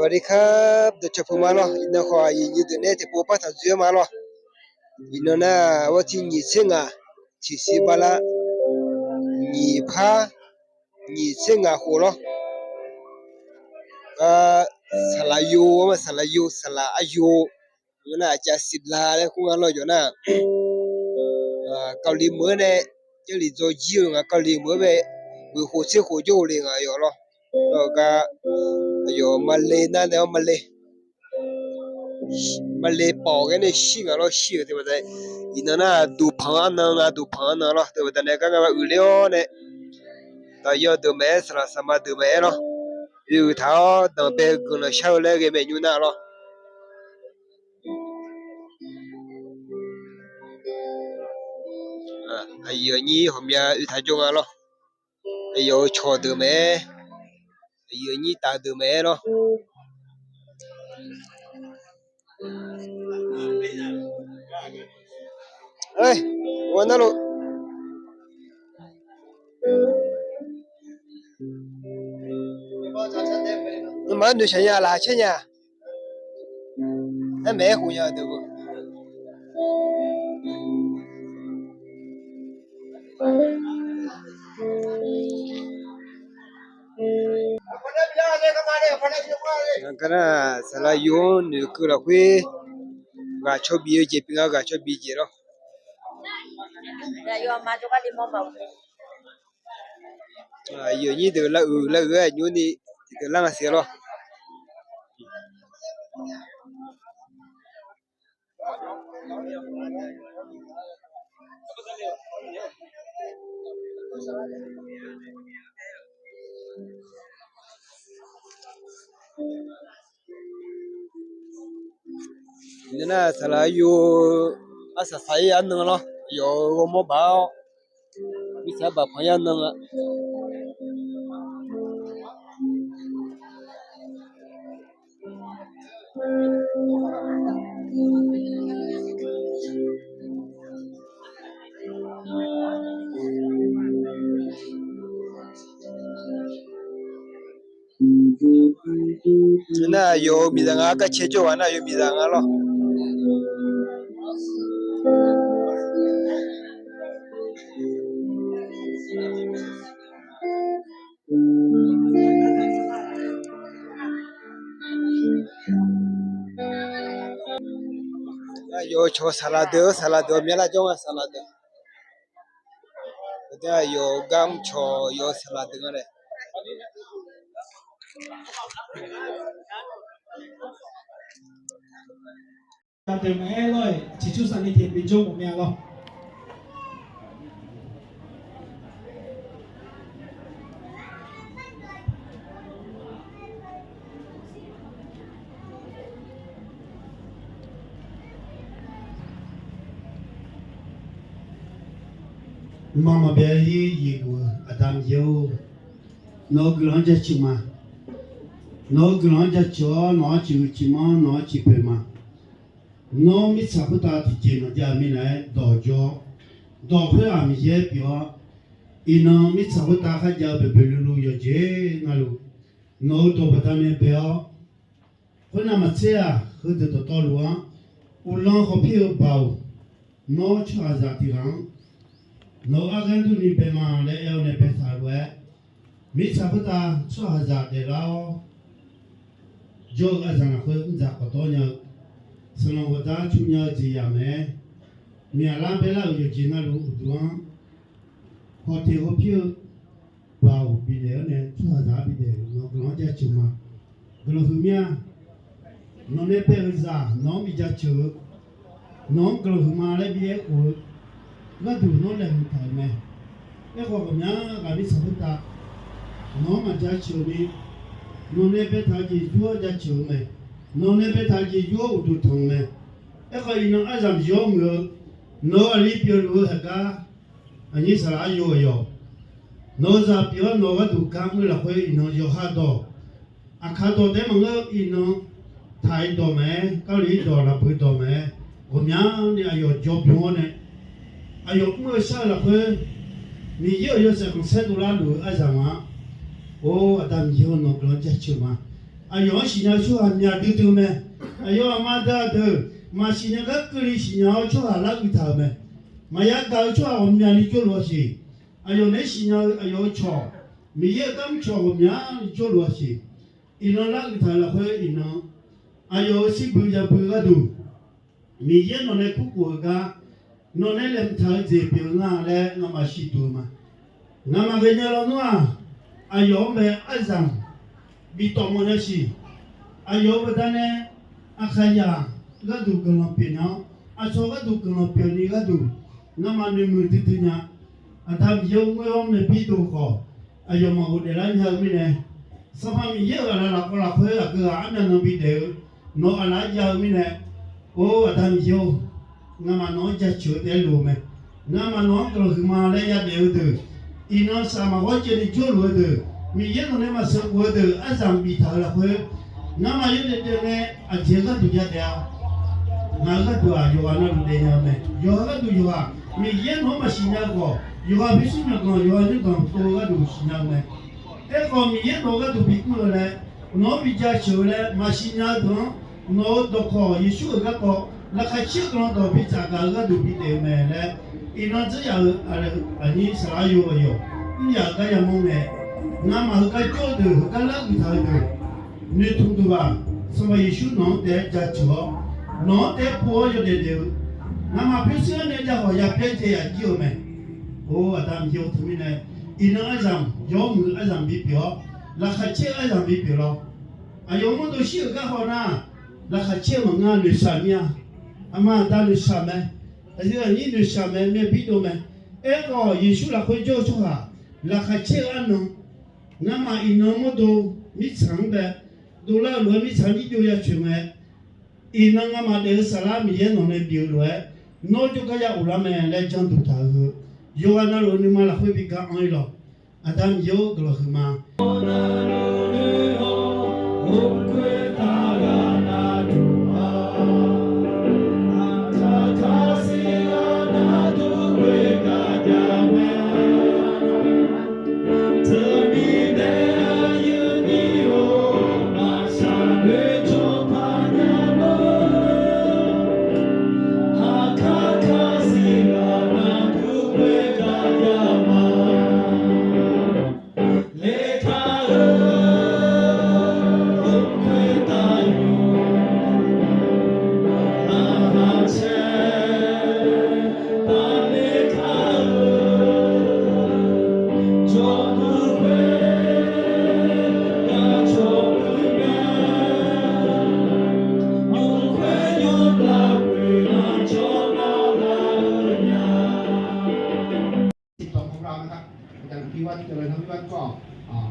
วัสดีครับเดี๋ยวจะพูดมาเนาะอินเนอร์ขอยินดีเนี่ยที่ปูปัตตานีมาเนาะอินเนอร์น่ะว่าที่ยี่สิงอ่ะที่สิบาละยี่พ้ายี่สิงอ่ะหัวเนาะสลายูว่าสลายูสลาอายุอยู่น่ะจะสิบลาเลยคุณกันเราอยู่น่ะเกาหลีเหมือนเนี่ย这里做鸡肉啊，เกาหลีเหมือนไปวิหัวเสียหัวโยเลยอ่ะอยู่เนาะแล้วก็อยู่มาเลยนั่นเดี๋ยวมาเลยป่อกันเนี่ยชิงอ่ะเนาะชิง对不对？伊那都胖啊，都胖了，对不对？那刚刚物料呢，到要都买是了，什么都买了，有他当别跟了下来给买牛奶了。还有你后面有他种啊了，还有炒豆买，还有你大豆买了。哎，我那路。你们都想要哪些呢？还买红呀，对不？Karena salah yon ni kura kue gacho biye je pinga gacho bije lo. Ya yo ma jo ka limo ma. Yo ni de la yo ni de la ngasi lo. Nina salah yo asa saya nang lo. Yo mo bao. Bisa ba phaya nang a. Nina yo bidang ka chejo wana yo bidang lo. Yo cho salade mela jonga salade. Ada yo gam cho yo salade ngare. Ta từ mẹ rồi chỉ chút sang đi thiền bên trong của mẹ rồi mama bé yi của Adam yêu nó gửi cho chị mà nó gửi cho chó nó chỉ mà nó chỉ bề mà nó mi sắp ta thì chỉ nó ra mi này đỏ phải làm gì biểu ino mi sắp ta khai ra bề lulu yo je ngalu nó đỏ bắt ta mi biểuคนน่ะมาเสียคือจะต่อลัวอุลองเขาเพียวเบาnó cho raที่หลังnóอาการตัวนี้เป็นมาแล้วเนี่ยเป็นสายเวมิสาพุตาช่วยหาเดี๋ยวเราโยกอาจารย์คนจากก็ตัวเนี่ยสนองวัดชุนยาจียามมีอะไรเป็นเราอยู่จีน่ารู้ตัวพอที่เขาเพียวเบาบิเดียวเนี่ยช่วยหาบิเดียวเรากำลังจะจุมาก็เราคือเมียน้องเนี่ยเป็นจ้าน้องมีจะจุน้องก็เราคือมาแล้วบิเดียวกูก็ดูน้องเลยมันถ่ายไหมแล้วก็แบบนี้การที่สมุทรน้องมาจะเชื่อมีน้องเนี่ยเป็นทางที่ยั่วจะเชื่อไหมน้องเนี่ยเป็นทางที่ยั่วอุดทงไหมแล้วก็อีน้องอาจารย์ยอมเลยน้องอะไรเปลี่ยนรู้เหรอคะอันนี้สลายยั่วย่อน้องจะเปลี่ยนน้องก็ดูการเมื่อเราคุยน้องย่อหาดอกอาคาดอกได้มั้งอีน้องไทยดอกไหมเกาหลีดอกละพื้นดอกไหมผมยังเนี่ยย่อจบหัวเนี่ยอายุเมื่อเช้าละเพื่อนมีเยอะๆสัก10 ดอลลาร์หรืออะไรมาโอ้อาจารย์เยอะนกเราจะชิวมา哎呦，新娘说还面丢丢没？哎呦，妈的的，妈新娘个隔离新娘说还拉个头没？妈呀，搞错我面里做罗西。哎呦，那新娘哎呦错，没也刚错我面里做罗西。伊能拉个头了会伊能，哎呦，是不要不个度，没也弄来不过个，弄来连头这边那来那么许多嘛。那么个伢老孬啊，哎呦没爱上。Bito mo na si ayo badane akaya gadu kalau pina aso gadu kalau pini gadu nama ni murti tunya adam yo mo me bito ko ayo mau delan hal mine sama mi ye ala la ko aga ana no bide no ala ya mine o adam yo nama no ja chu de lu me nama no ko ma le ya de de ino sama ho che ni chu lu de mi ye no ne ma so wo de azam bi ta la ko na ma ye de ne a je ga du ja de na ga du a yo na lu de ya me yo ga du yo a mi ye no ma shi nya ko yo ga bi shi nya ko yo ni ko ko ga du shi nya me e ko mi ye no ga du bi ku le no bi ja chu le ma shi nya do no do ko ye shu ga ko la ka chi ko do bi cha ga du bi de me le ino zhe ya a ni sa yo yo ni ya ga ya mo me那么个教的个那个他的，你听懂吧？什么艺术能得加强，能得破有的的。那么平时人家好像别这样教没？哦，他们教他们呢，一能按上，要么按上比表，那还切按上比表咯。啊，要么都学个好呢，那还切么啊？你啥面？啊嘛，当你啥没？而且你啥没？没比到没？哎个艺术那会教出来，那还切按呢？那么一那么多米长的，多了罗米长的就要去买，一那个嘛的沙拉米也弄来丢了，那就个要乌拉面来讲都他个，有啊那罗你嘛来会比较安了，啊咱有个了是吗？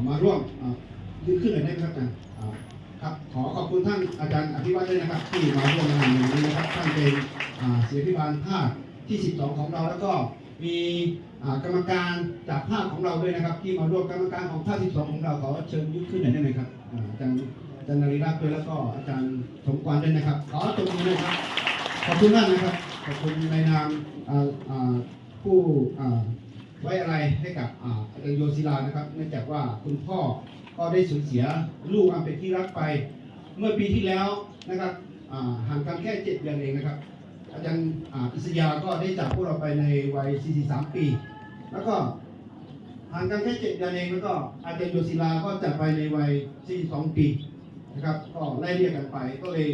มาร่วมยืนขึ้นเลยได้ไหมครับครับขอขอบคุณท่านอาจารย์อภิวัตรด้วยนะครับที่มาร่วมงานในวันนี้นะครับท่านเป็นศิลปิบาลภาคที่12ของเราแล้วก็มีกรรมการจากภาคของเราด้วยนะครับที่มาร่วมกรรมการของภาค12ของเราขอเชิญยืนขึ้นหน่อยได้ไหมครับอาจารย์นริรัตน์ด้วยแล้วก็อาจารย์สมควรด้วยนะครับขอตบมือด้วยครับขอบคุณมากนะครับขอบคุณในนามผู้ไว้อะไรให้กับอาจารย์โยศิลานะครับเนื่องจากว่าคุณพ่อก็ได้สูญเสียลูกอันเป็นที่รักไปเมื่อปีที่แล้วนะครับห่างกันแค่7 เดือนเองนะครับอาจารย์อิสยาก็ได้จากพวกเราไปในวัย43 ปีแล้วก็ห่างกันแค่7 เดือนเองแล้วก็อาจารย์โยศิลาก็จากไปในวัย42 ปีนะครับก็ไล่เรียกกันไปก็เลย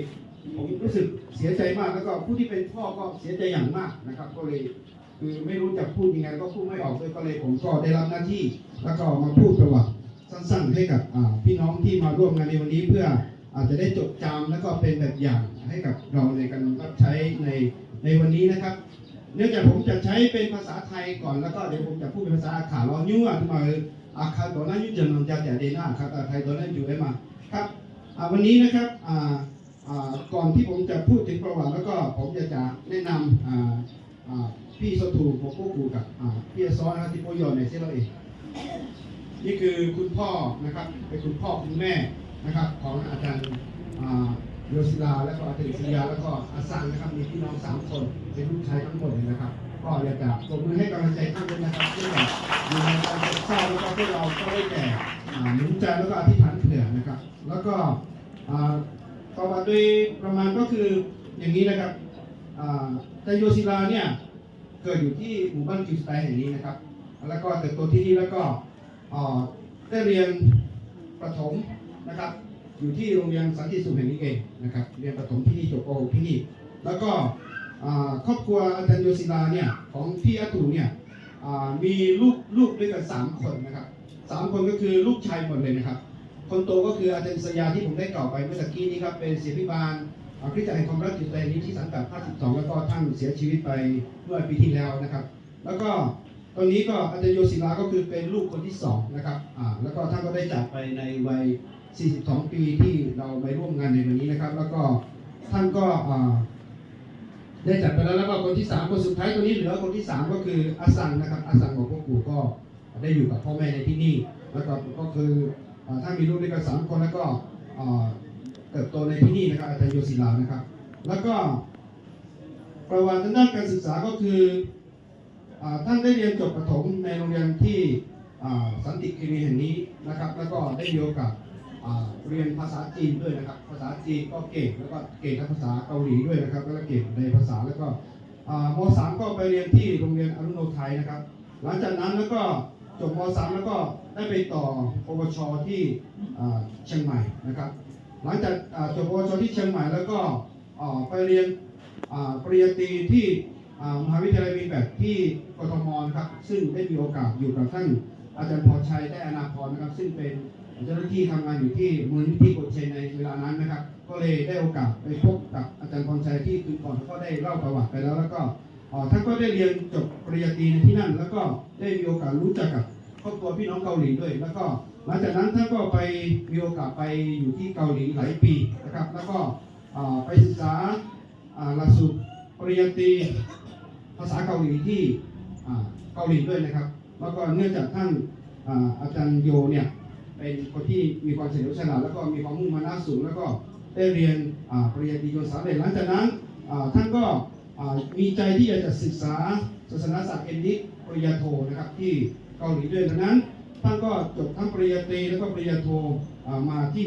ผมรู้สึกเสียใจมากแล้วก็ผู้ที่เป็นพ่อก็เสียใจอย่างมากนะครับก็เลยคือไม่รู้จะพูดยังไงก็พูดไม่ออกเลยก็เลยผมก็ได้รับหน้าที่แล้วก็มาพูดประวัติสั้นๆให้กับพี่น้องที่มาร่วมงานในวันนี้เพื่ออาจจะได้จดจำแล้วก็เป็นแบบอย่างให้กับเราในการรับใช้ในวันนี้นะครับเนื่องจากผมจะใช้เป็นภาษาไทยก่อนแล้วก็เดี๋ยวผมจะพูดเป็นภาษาอาขาล้อนิ้วที่มาอาคาตัวนั้นยุ่งจะนอนจะเดน่าอาคาไทยตัวนั้นอยู่ได้มาครับวันนี้นะครับก่อนที่ผมจะพูดถึงประวัติแล้วก็ผมจะแนะนำพี่สถูผมก็กูกับพี่ซอนะครับที่พ่อยอนในเซโลเองนี่คือคุณพ่อนะครับเป็นคุณพ่อคุณแม่นะครับของอาจารย์โยศิลาและก็อาจารย์อิสยาแล้วก็อาซังนะครับมีพี่น้อง3 คนเป็นลูกชายทั้งหมดเลยนะครับก็อยากจะปรบมือให้กำลังใจท่านด้วยนะครับที่แบบอยู่ในการเศร้าแล้วก็พวกเราก็ได้แต่หนุนใจแล้วก็อธิษฐานเผื่อนะครับแล้วก็ ประวัติโดยประมาณก็คืออย่างนี้นะครับไทโยศิลาเนี่ยเกิดอยู่ที่หมู่บ้านกิวสไตแห่งนี้นะครับแล้วก็เติบโตที่นี่แล้วก็ได้เรียนประถมนะครับอยู่ที่โรงเรียนสันติสุขแห่งนี้เองนะครับเรียนประถมที่นี่จบโอที่นี่แล้วก็ครอบครัวอาจารย์โยศิลาเนี่ยของพี่อาตูเนี่ยมีลูกด้วยกัน3 คนนะครับ3 คนก็คือลูกชายหมดเลยนะครับคนโตก็คืออาจารย์สยาที่ผมได้กล่าวไปเมื่อสักกี้นี้ครับเป็นศิษย์พิบาลคริสตจักรแห่งความรักจิตใจนี้ที่สังกัด52แล้วก็ท่านเสียชีวิตไปเมื่อปีที่แล้วนะครับแล้วก็ตอนนี้ก็อาจารย์โยศิลาก็คือเป็นลูกคนที่2นะครับแล้วก็ท่านก็ได้จากไปในวัย42 ปีที่เราไปร่วมงานในวันนี้นะครับแล้วก็ท่านก็ได้จัดไปแล้วก็คนที่3คนสุดท้ายตัวนี้เหลือคนที่3ก็คืออาสังนะครับอาสังของพ่อปู่ก็ได้อยู่กับพ่อแม่ในที่นี่แล้วก็คือถ้ามีลูกด้วยกัน3 คนแล้วก็เติบโตในที่นี่นะครับอาจารย์โยศิลานะครับแล้วก็ประวัติทางด้านการศึกษาก็คือท่านได้เรียนจบประถมในโรงเรียนที่สันติคีรีแห่งนี้นะครับแล้วก็ได้มีโอกาสเรียนภาษาจีนด้วยนะครับภาษาจีนก็เก่งแล้วก็เก่งทั้งภาษาเกาหลีด้วยนะครับแล้วก็เก่งในภาษาแล้วก็ม.3 ก็ไปเรียนที่โรงเรียนอรุโนไทยนะครับหลังจากนั้นแล้วก็จบม.3 แล้วก็ได้ไปต่อปวชที่เชียงใหม่นะครับหลังจากจบปวชที่เชียงใหม่แล้วก็ไปเรียนปริญญาตรีที่มหาวิทยาลัยมีแบบที่กทมนะครับซึ่งได้มีโอกาสอยู่กับท่านอาจารย์พรชัยได้อนาพรนะครับซึ่งเป็นเจ้าหน้าที่ทำงานอยู่ที่มูลนิธิโกเชนในเวลานั้นนะครับก็เลยได้โอกาสไปพบกับอาจารย์พรชัยที่คืนก่อนก็ได้เล่าประวัติไปแล้วก็ท่านก็ได้เรียนจบปริญญาตรีในที่นั่นแล้วก็ได้มีโอกาสรู้จักกับครอบครัวพี่น้องเกาหลีด้วยแล้วก็หลังจากนั้นท่านก็ไปมีโอกาสไปอยู่ที่เกาหลีหลายปีนะครับแล้วก็ไปศึกษาหลักสูตรปริญญาตรีภาษาเกาหลีที่เกาหลีด้วยนะครับแล้วก็เนื่องจากท่านอาจารย์โยเนี่ยเป็นคนที่มีความเฉลียวฉลาดแล้วก็มีความมุ่งมั่นสูงแล้วก็ได้เรียนปริญญาตรีจนสำเร็จหลังจากนั้นท่านก็มีใจที่จะศึกษาศาสนศาสตร์เอ็นดิปริญญาโทนะครับที่เกาหลีด้วยดังนั้นท่านก็จบทั้งปริญญาตรีแล้วก็ปริญญาโทมาที่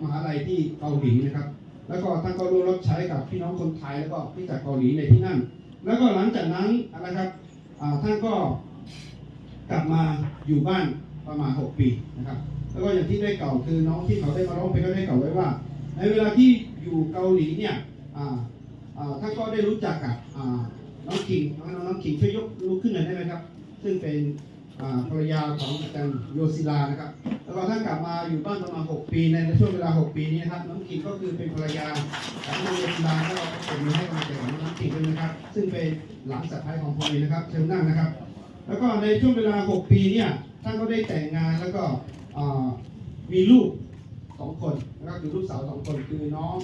มหาลัยที่เกาหลีนะครับแล้วก็ท่านก็ร่วมรับใช้กับพี่น้องคนไทยแล้วก็ที่จากเกาหลีในที่นั่นแล้วก็หลังจากนั้นนะครับท่านก็กลับมาอยู่บ้านประมาณ6 ปีนะครับแล้วก็อย่างที่ได้เก่าคือน้องที่เขาได้มาร้องเพลงก็ได้เก่าไว้ว่าในเวลาที่อยู่เกาหลีเนี่ยท่านก็ได้รู้จักกับน้องคิงช่วยยกลุกขึ้นหน่อยได้ไหมครับซึ่งเป็นภรรยาของอาจารย์โยศิลานะครับแล้วก็ท่านกลับมาอยู่บ้านประมาณ6 ปีในช่วงเวลา6 ปีนี้นะครับน้องคิงก็คือเป็นภรรยาของอาจารย์โยศิลาก็เราก็เป็นให้กำลังใจของน้องคิงด้วยนะครับซึ่งเป็นหลานสะใภ้ของพ่อเองนะครับเชิญนั่งนะครับแล้วก็ในช่วงเวลา6 ปีเนี่ยท่านก็ได้แต่งงานแล้วก็มีลูก2 คนนะครับคือลูกสาว2 คนคือน้อง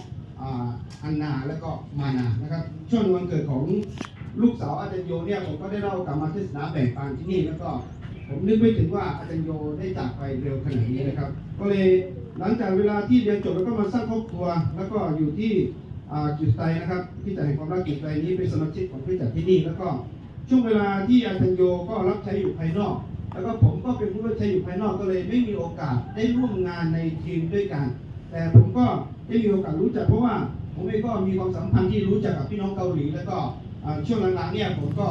อันนาและก็มานานะครับช่วงวันเกิดของลูกสาวอาจารย์โยเนี่ยผมก็ได้เล่ากลับมาเทศนาแบ่งปันที่นี่แล้วก็ผมนึกไม่ถึงว่าอาจารย์โยได้จากไปเร็วขนาดนี้นะครับก็เลยหลังจากเวลาที่เรียนจบแล้วก็มาสร้างครอบครัวแล้วก็อยู่ที่จุดใจนะครับที่จะแห่งความรักจุดใจนี้เป็นสมาชิกของคริสตจักรที่นี่แล้วก็ช่วงเวลาที่อาจารย์โยก็รับใช้อยู่ภายนอกแล้วก็ผมก็เป็นผู้รับใช้อยู่ภายนอกก็เลยไม่มีโอกาสได้ร่วมงานในทีมด้วยกันแต่ผมก็ได้มีโอกาสรู้จักเพราะว่าผมเองก็มีความสัมพันธ์ที่รู้จักกับพี่น้องเกาหลีแล้วก็ช่วงหลังๆเนี่ยผมก็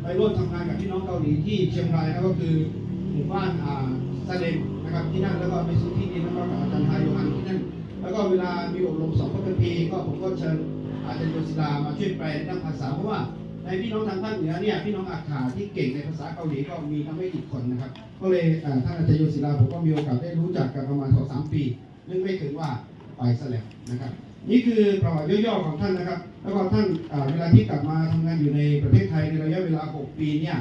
ไปร่วมทำงานกับพี่น้องเกาหลีที่เชียงรายแล้วก็คือหมู่บ้านซาเลมนะครับที่นั่นแล้วก็ไปซื้อที่ดินแล้วก็กับอาจารย์ฮาโยฮันที่นั่นแล้วก็เวลามีอบรม2 พระคัมภีร์ก็ผมก็เชิญอาจารย์โยศิลามาช่วยแปลด้านภาษาเพราะว่าในพี่น้องทางภาคเหนือเนี่ยพี่น้องอาขาที่เก่งในภาษาเกาหลีก็มีทั้งไม่กี่คนนะครับก็เลยท่านอาจารย์โยศิลาผมก็มีโอกาสได้รู้จักกันประมาณ 2-3 ปีนึกไม่ถึงว่าไปซะแล้วนะครับนี่คือประวัติย่อๆของท่านนะครับแล้วก็ท่านเวลาที่กลับมาทำงานอยู่ในประเทศไทยในระยะเวลา6 ปีเนี่ย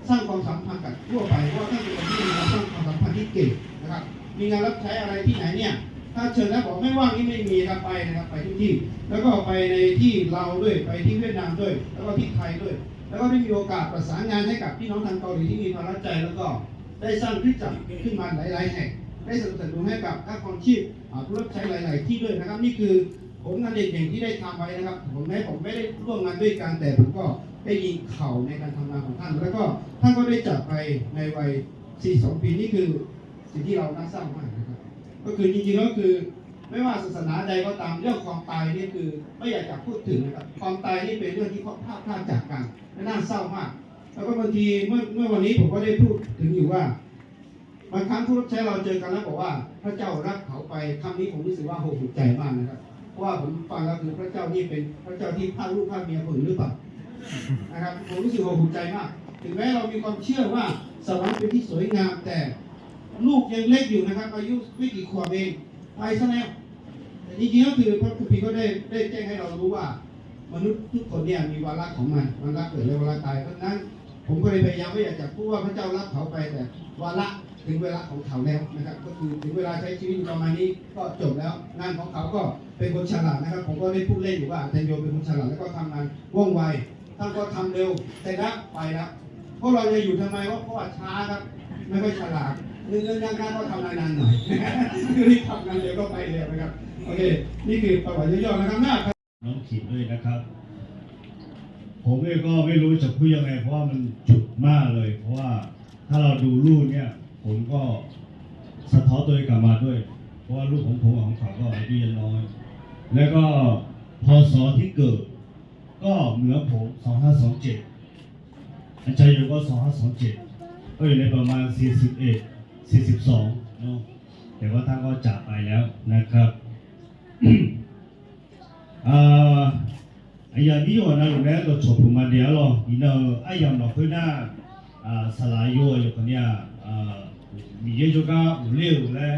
สร้างความสัมพันธ์กับทั่วไปเพราะท่านเป็นคนที่มีการสร้างความสัมพันธ์ที่เก่งนะครับมีงานรับใช้อะไรที่ไหนเนี่ยถ้าเชิญแล้วบอกไม่ว่างนี่ไม่มีครับไปนะครับไปทุกที่แล้วก็ไปในที่ลาวด้วยไปที่เวียดนามด้วยแล้วก็ที่ไทยด้วยแล้วก็ได้มีโอกาสประสานงานให้กับพี่น้องทางเกาหลีที่มีความรักใจแล้วก็ได้สร้างคริสตจักรขึ้นมาหลายๆแห่งได้สนับสนุนให้กับค่าครองชีพผู้รับใช้หลายๆที่ด้วยนะครับนี่คือผลงานเด่นๆที่ได้ทำไว้นะครับผมไม่ได้ร่วมงานด้วยกันแต่ผมก็ได้ยินเข่าในการทำงานของท่านแล้วก็ท่านก็ได้จากไปในวัย42 ปีนี่คือสิ่งที่เราน่าเศร้ามากนะครับก็คือจริงๆแล้วคือ ไม่ว่าศาสนาใดก็ตามเรื่องความตายนี่คือไม่อยากจะพูดถึงนะครับความตายนี่เป็นเรื่องที่พลาดจากกันน่าเศร้ามากแล้วก็บางทีเมื่อวันนี้ผมก็ได้พูดถึงอยู่ว่าบางครั้งผู้รับใช้เราเจอกันแล้วบอกว่าพระเจ้ารักเขาไปคำนี้ผมรู้สึกว่าโหดใจมากนะครับเพราะว่าผมฟังแล้วคือพระเจ้านี่เป็นพระเจ้าที่พาลูกพาเมียคนหรือเปล่านะครับผมรู้สึกโหดใจมากถึงแม้เรามีความเชื่อว่าสวรรค์เป็นที่สวยงามแต่ลูกยังเล็กอยู่นะครับอายุไม่กี่ขวบเองไปซะแล้วแต่จริงๆก็คือพระคัมภีร์ก็ได้แจ้งให้เรารู้ว่ามนุษย์ทุกคนเนี่ยมีวาระของมันวาระเกิดและวาระตายเพราะฉะนั้นผมก็เลยพยายามไม่อยากจะพูดว่าพระเจ้ารักเขาไปแต่วาระถึงเวลาของเขาแล้วนะครับก็คือถึงเวลาใช้ชีวิตประมาณนี้ก็จบแล้วงานของเขาก็เป็นคนฉลาดนะครับผมก็ได้พูดเล่นอยู่ว่าอาจารย์โยเป็นคนฉลาดแล้วก็ทำงานว่องไวท่านก็ทำเร็วแต่ละไปแล้วพวกเราจะอยู่ทำไมเพราะว่าช้าครับไม่ค่อยฉลาดเรื่องงานก็ทำนานๆหน่อยคือรีบทำงานเร็วก็ไปเร็วนะครับโอเคนี่คือประวัติย่อๆนะครับหน้าน้องขีดด้วยนะครับผมเองก็ไม่รู้จะพูดยังไงเพราะว่ามันจุดมากเลยเพราะว่าถ้าเราดูรูปเนี่ยผมก็สะท้อนตัวเองกลับมาด้วยเพราะว่าลูกของผมของเขาก็อายุยังน้อยแล้วก็พศที่เกิดก็เหมือนผม2527อาจารย์โยก็2527ก็อยู่ในประมาณ41 42เนาะแต่ว่าท่านก็จากไปแล้วนะครับไอ้ยานี้วันนั้นเราเนี่ยเราชอบมาเดียวหรออีน่าไอ้ยามเราเพื่อนน่ะสลายอยู่คนเนี้ยมีเยอะจุก้าอุเล่อุเล่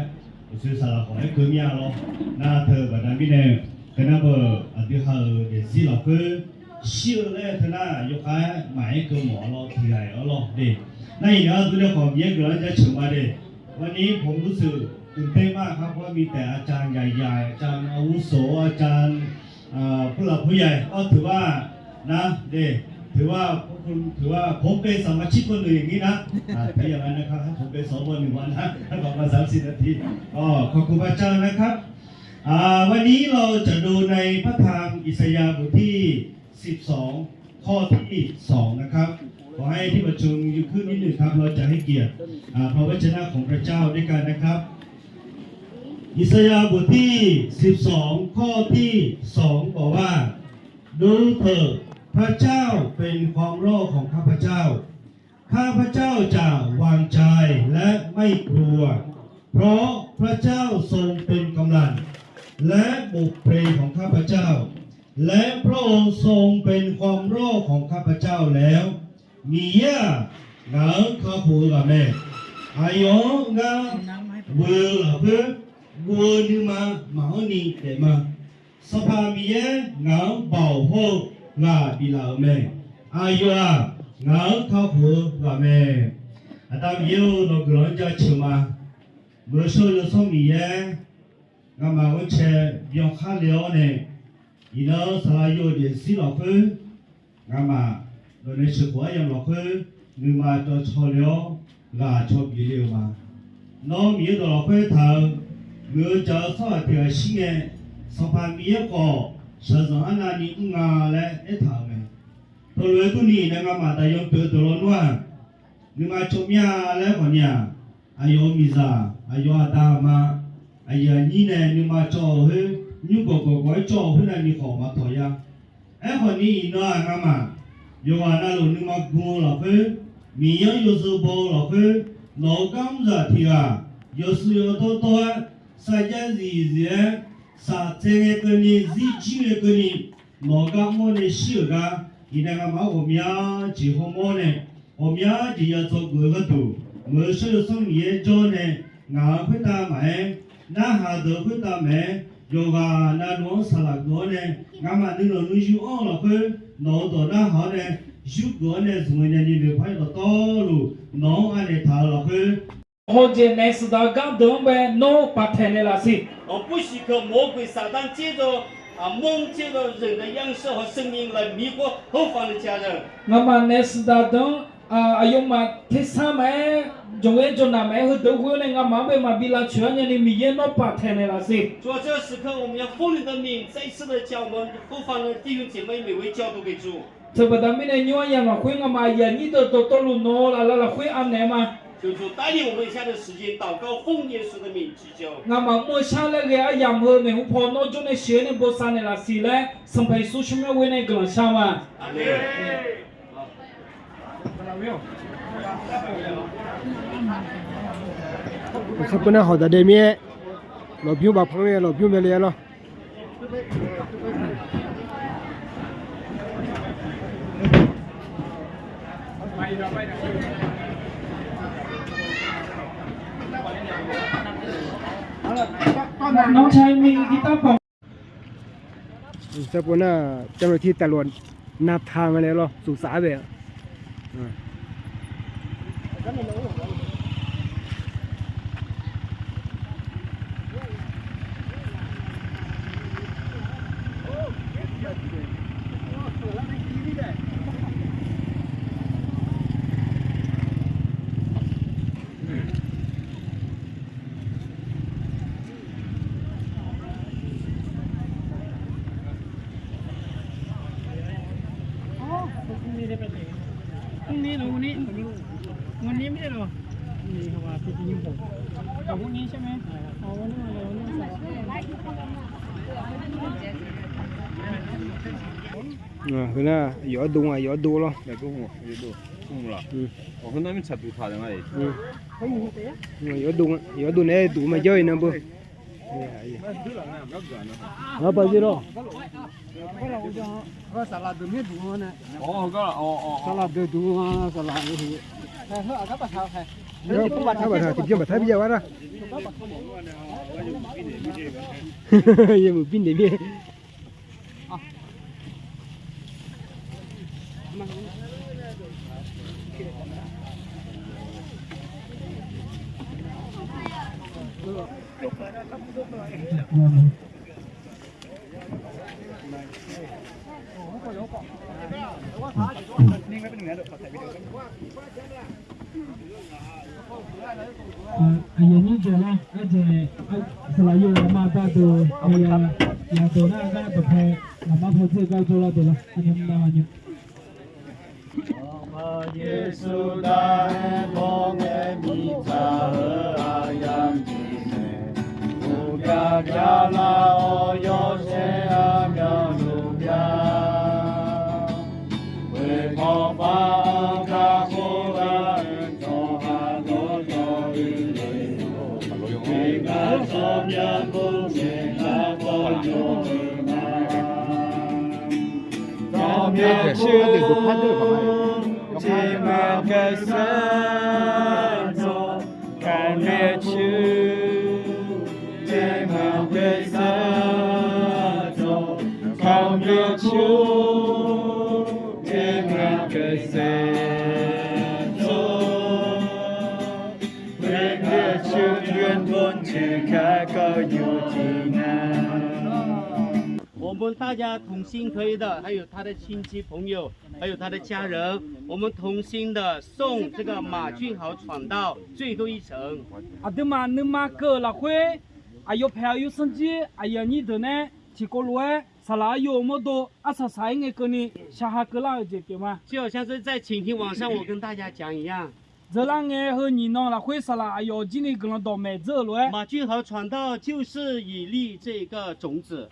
ซื้อสลายของไอ้เกมีอะไรน่าเธอแบบนั้นพี่เนี่ยก็น่าเบอร์อดีตเขาเดี๋ยวสิเราเพื่อเชื่อเลยเธอน่ะยกให้หมายเกหมอเราทีไรเอาหรอเด็กนั่นอีกนะตัวเรื่องของเยอะเกินจะเชื่อมาเด็กวันนี้ผมรู้สึกตื่นเต้นมากครับเพราะมีแต่อาจารย์ใหญ่ๆอาจารย์อาวุโสอาจารย์ผู้หลักผู้ใหญ่ก็ถือว่านะเด็กถือว่าผมเป็นสมาชิกคนหนึ่งอย่างนี้นะถ้าอย่างนั้นนะครับผมเป็นสว1 วันนะถ้าบอกมา30 นาทีก็ขอบคุณพระเจ้านะครับวันนี้เราจะดูในพระธรรมอิสยาห์บทที่12ข้อที่2นะครับขอให้ที่ประชุมอยู่ขึ้นนิดหนึ่งครับเราจะให้เกียรติพระวจนะของพระเจ้าด้วยกันนะครับอิสยาห์บทที่12ข้อที่2บอกว่าดูเถิดพระเจ้าเป็นความรอดของข้าพเจ้าข้าพเจ้าจะวางใจและไม่กลัวเพราะพระเจ้าทรงเป็นกำลังและบุพเพของข้าพเจ้าและพระองค์ทรงเป็นความรอดของข้าพเจ้าแล้วมียะงาข้าพูกับแม่อายงาเวลาเพื่อวัวนี่มาหมานี่เดมาสภามียะงาเบาโฮงาบิลาแม่อายุงาข้าพูกับแม่อาตามยูนกหลงจะชิมาเมื่อช่วยส่งมียะงามาวันเชยองข้าเลี้ยวเนี่ยอีน้องสลายอยู่เดี๋ยวสิหลอกเพื่องามาโดยในชื่อหัวยังหลอกเพื่อนึกมาตัวชอเลี้ยวงาชอบยี่เลี้ยวมาน้องมีตัวหลอกเพื่อทางเมื่อจะสอนเพื่อสิ่งนี้สภาพมีก็สะสมอันนี้งาและเอทามันตัวเรือตัวนี้นะงามาแต่ยังเปิดตัวล้วนว่านึกมาชมยาแล้วคนเนี้ยอายุมิซาอายุอาดามาอายุนี้เนี่ยนึกมาจ่อเฮ้ยยุกก็จ่อเฮ้ยนั่นนี่ของมาถอยยังไอ้คนนี้อินว่างามาโยอานาลุนึกมากูหรอกเฮ้ยมียังยูซูโบหรอกเฮ้ยน้องกำจัดที่ว่ายูซูโยตัวสัจจะดีเสียสัจจะกันนี่จิจิกันนี่น้องกำมันเนี่ยเชื่อกันอีนั่งมาอมยาจีฮโมเนี่ยอมยาจียาตัวกูก็ดูเมื่อช่วยส่งเยจอนเนี่ยงาพิตาไหมน่าหาดูพิตาไหมโยกาน่าน้องสลักน้องเนี่ยงามาดึงเราลุยอยู่อ้อหรอกเฮ้ยน้องตัวน่าหาเนี่ยยุกตัวเนี่ยสมัยนี้มีไพ่ตัวโตลูน้องอันนี้ท่าหรอกเฮ้ย我今年是到刚东北弄把天的那些，不许可魔鬼撒旦借着梦借着人的样式和生命来迷惑后方的家人。我们那是到等用嘛贴上面，就会就那面和都会呢，我们被嘛比那去年的米也弄把天的那些。主要这个时刻，我们要奉你的命，再一次的将我们后方的弟兄姐妹每位交托给主。这不但没呢，你话样嘛，会我嘛也你都路弄了会安内嘛。求主带领我们下的时间祷告，奉耶稣的名祈求。 ngà mà mua xa lại cái ayam hơn này không phò nó cho nên xé nên bố sa này là xí lẽ xong phải số chúng mình quên này gần sao mà 阿门。 sắp bữa nào họ đã đem mía lò biếu bạc phong mía lò biếu mía liền loน้องชายมีกีตาร์ปอง sắp bữa nào trong rồi thi tài luận nạp thang mà liền lo sụt xã về bữa nào gió đu lo 야, 똥물아. 어, 흔하면 차 두 타는 아이. gió đu này đủ mà chơi nữa bữa bao nhiêu đó salad được hết đủ nè salad được đủ salad được đủ các bạn thao thì chưa mà thấy bây giờ quá đó giờ một pin để biết ayah ni je lah aje selalu lama dah tu ayah yang tu nak kan berapa lama proses kau tu lah tu lah ayah namanya 예수 나의 몸에 미사의 아양기네 우갸갸라오 요새하며 누냐 외모방가 고라는 정하고 너희를 내가 서면 공생하고 요르나 너면 지만 가사도 갈매추 지만 가사도 갈매추 지만 가사도 갈매추 연본지 가고 유지나 我们大家同心可以的，还有他的亲戚朋友，还有他的家人，我们同心的送这个马俊豪传道最后一程。ada mana maka lah kue ayo pelayu senji ayo ni tu ne ciko luar salah ayo modo asal saya nge kini syah kelah je kema 就好像是在倾听网上我跟大家讲一样， zelang nge he ni nong lah kue salah ayo jini kelang do me ze luar 马俊豪传道就是以利这个种子。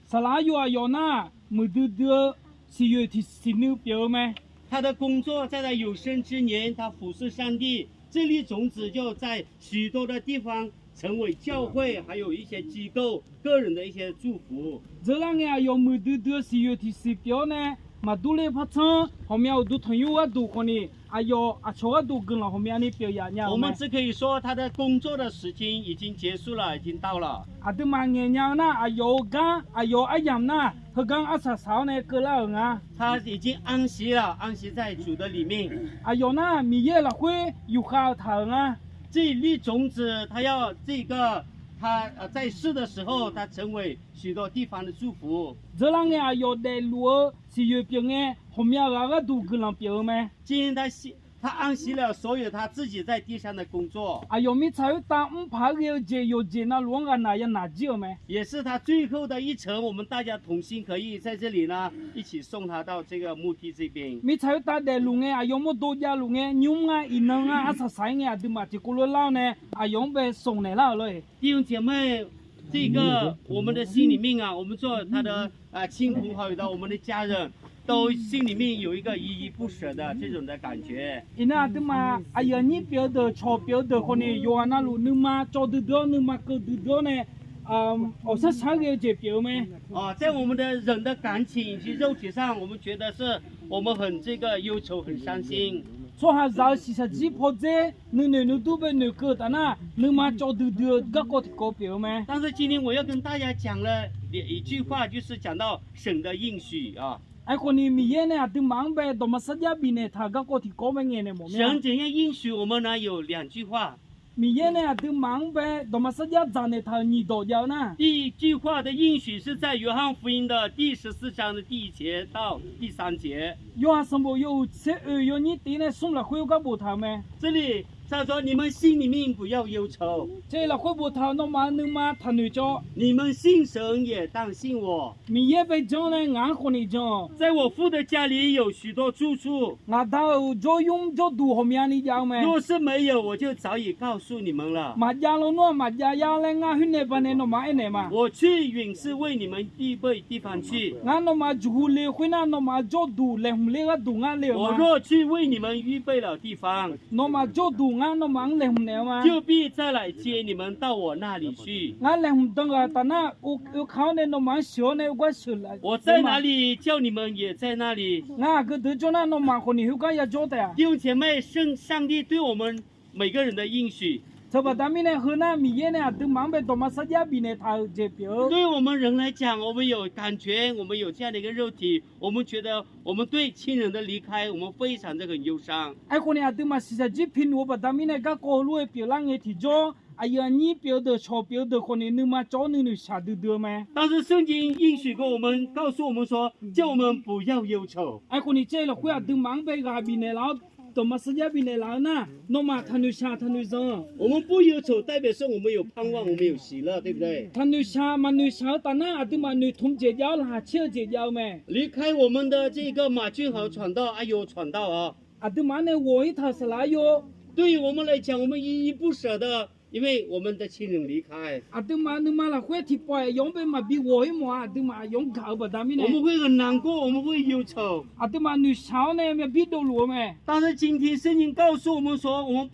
salah ayo na mudu si yo ti sinu pio me 他的工作在他有生之年，他服侍上帝，这粒种子就在许多的地方成为教会，还有一些机构、个人的一些祝福。 zelang nge ayo mudu si yo ti si pio ne madule pachang homia du thonyu wa du koni ayo achoga du gen la homia ni pio ya nya 我们只可以说他的工作的时间已经结束了，已经到了。 ada mange nya na ayo ga ayo ayam na hegang asa sao ne kela nga 他已经安息了，安息在主的里面。 ayo na mi ye la hui yu kha tha nga 这一粒种子，他要这个他在世的时候，他成为许多地方的祝福。 zelang ayo de luo si yo pio nge homia ga ga du gen la pio me 今天他他安息了所有他自己在地上的工作，啊，有没才当爬个有那龙啊那样拿酒没？也是他最后的一程。我们大家同心合意在这里呢，一起送他到这个墓地这边。没才当的龙啊，有么多家龙啊，牛啊，一能啊，啥啥啊，对嘛？这咕噜老呢，啊，用被送来了嘞。弟兄姐妹，这个我们的心里面啊，我们做他的亲朋好友的，我们的家人。都心里面有一个依依不舍的这种的感觉。那对嘛？哎呀，你表的超表的，可能有那路你嘛做得到，你嘛搞得到呢？我是常个这表没？在我们的人的感情以及肉体上，我们觉得是我们很这个忧愁，很伤心。说还绕西啥子破子，你都被你搞的那，你嘛做得到个个表没？但是今天我要跟大家讲了一句话，就是讲到神的应许啊。哎，可能米耶呢，对忙呗，多么时间比呢，他个个体高么年呢？神怎样应许我们呢？有2句话。米耶呢，对忙呗，多么时间长呢？他你多要呢？第一句话的应许是在约翰福音的第14章的第1节到第3节。约翰什么有有你弟呢？送了会有个不他没？这里他说：“你们心里面不要忧愁。”这了会不他那么你嘛他女着？你们信神也当信我。米耶被讲呢，俺和你讲，在我父的家里有许多住处。俺到就用就读后面你讲没？若是没有，我就早已告诉你们了。马家了喏，马家呀嘞，俺去那边呢，喏嘛呢嘛。我去远是为你们预备地方去。俺喏嘛就来回那喏嘛就读来来个读俺来嘛。我若去为你们预备了地方，喏嘛就读俺喏嘛来来嘛。就必再来接你们到我那里去。俺来等啊，但那我靠呢喏嘛小呢我小了。我在哪里，叫你们也在那里。俺个得叫那喏嘛和你有个也叫的呀。弟兄姐妹，上帝对我们每个人的应许。这把咱们呢和那米耶呢都忙呗，多么时间比呢他这表。对我们人来讲，我们有感觉，我们有这样的一个肉体，我们觉得我们对亲人的离开，我们非常的很忧伤。哎，可能啊，对嘛，实际上凭我把咱们那个高路的表让人提着，哎呀，你表的超表的，可能你嘛找你下得得吗？但是圣经应许过我们，告诉我们说，叫我们不要忧愁。哎，可能这了会啊，都忙呗个比呢，然后。多么时间比你老呢？那么他女下，他女上。我们不忧愁，代表说我们有盼望，我们有喜乐，对不对？他女下嘛，女下，但那对嘛，女同结交啦，切结交没？离开我们的这个马俊豪传道，哎呦，传道啊！对嘛呢，我一套是哪有？对于我们来讲，我们依依不舍的。因为我们的亲人离开，对嘛，你嘛了会提包，用被嘛比我一毛，对嘛，用搞不他们呢？我们会很难过，我们会忧愁。对嘛，女少呢，没比到路没？但是今天圣经告诉我们说，我们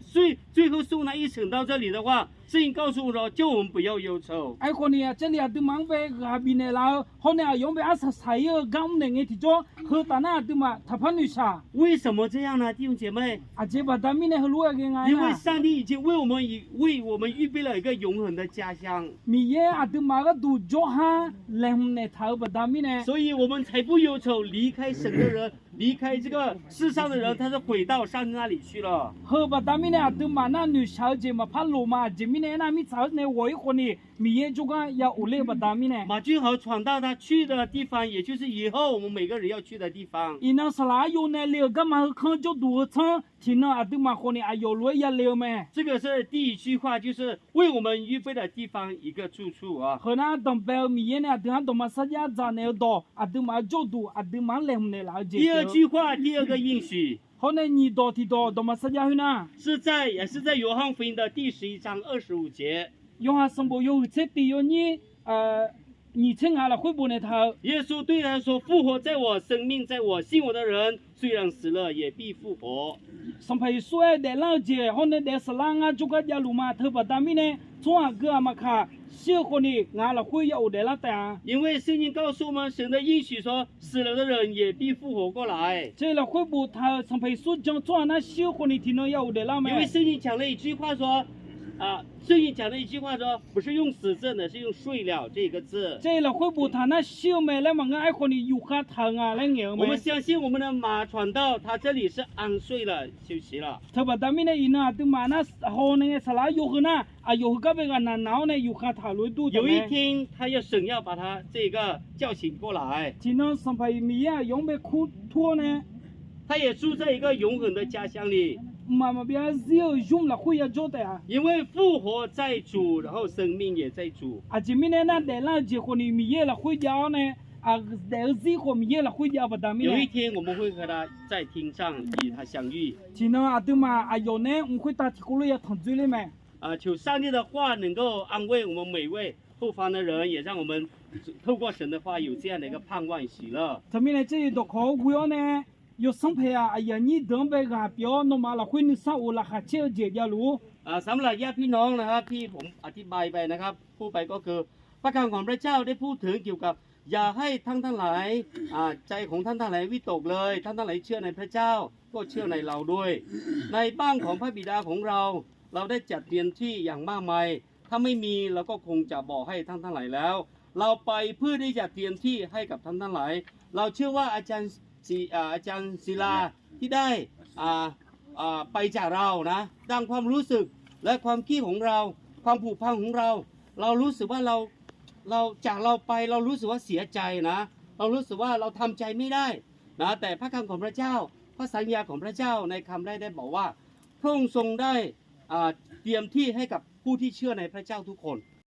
最后送他一程到这里的话，圣经告诉我说，叫我们不要忧愁。哎，可能这里对忙呗，那边呢，然后后呢，用被才有刚那个提着，和他那对嘛，他怕女少。为什么这样呢，弟兄姐妹？这把他们呢和路个个因为上帝已经为我们预备了一个永恒的家乡。米耶对嘛个都做哈，来呢头把他们呢。所以我们才不忧愁离开神的人。离开这个世上的人，他是回到上帝那里去了。和把他们呢，对嘛那女小姐嘛，怕路嘛，这边呢那米草呢，我一会呢，米耶就讲要屋里把他们呢。马俊豪传到他去的地方，也就是以后我们每个人要去的地方。伊那是哪有呢？了干嘛看就多长，听了对嘛和你哎有路也了没？这个是第一句话，就是为我们预备的地方一个住处啊。和那等白米耶呢，等下等嘛时间长呢多，对嘛就多，对嘛来呢了解。第二句话，第二个应许。后来你到提到怎么时间去呢？也是在约翰福音的第11章25节。约翰什么有这第有你听下了会不会他？耶稣对他说：“复活在我，生命在我，信我的人虽然死了，也必复活。”上培说的老姐，后来的是啷个就个家路嘛，头发大米呢，从那个嘛看，小伙呢，俺了会有的了的。因为圣经告诉我们，神的应许说，死了的人也必复活过来。这了会不他上培说讲做那小伙呢，听到有的了没？因为圣经讲了一句话说。圣经讲的一句话说，不是用死字的，是用睡了这个字。这了会不他那小妹来嘛，爱和你有下疼啊来牛我们相信我们的马传道，他这里是安睡了，休息了。他把他们的人啊，对嘛那后那个啥啦有很那有个别个那闹呢有下讨论度。有一天他要神要把他这个叫醒过来。今天上培米啊，用被哭拖呢。他也住在一个永恒的家乡里。mà bây giờ dùng là khuya cho đấy à 因为复活在主，然后生命也在主。chỉ mình nên để là chỉ còn mình ye là khuya giáo này để gì còn mình ye là khuya giáo bắt đầu mình 有一天我们会和他在天上与他相遇。chỉ nó từ mà有呢我会打起过来要同追了没求上帝的话能够安慰我们每位后方的人，也让我们透过神的话有这样的一个盼望喜乐。他们呢这都考我呢有生培啊，哎呀，你等ไป个表，那么了会你上午了还接着要路。สำหรับญาติพี่น้องนะครับที่ผมอธิบายไปนะครับพูดไปก็คือพระคำของพระเจ้าได้พูดถึงเกี่ยวกับอย่าให้ทั้งหลายใจของท่านทั้งหลายวิตกเลยท่านทั้งหลายเชื่อในพระเจ้าก็เชื่อในเราด้วยในบ้านของพระบิดาของเราเราได้จัดเตรียมที่อย่างมากมายถ้าไม่มีเราก็คงจะบอกให้ท่านทั้งหลายแล้วเราไปเพื่อที่จะเตรียมที่ให้กับท่านทั้งหลายเราเชื่อว่าอาจารย์ศิลาที่ได้ไปจากเรานะดังความรู้สึกและความคิดของเราความผูกพันของเราเรารู้สึกว่าเราจากเราไปเรารู้สึกว่าเสียใจนะเรารู้สึกว่าเราทำใจไม่ได้นะแต่พระคำของพระเจ้าพระสัญญาของพระเจ้าในคำได้บอกว่าพระองค์ทรงได้เตรียมที่ให้กับผู้ที่เชื่อในพระเจ้าทุกคน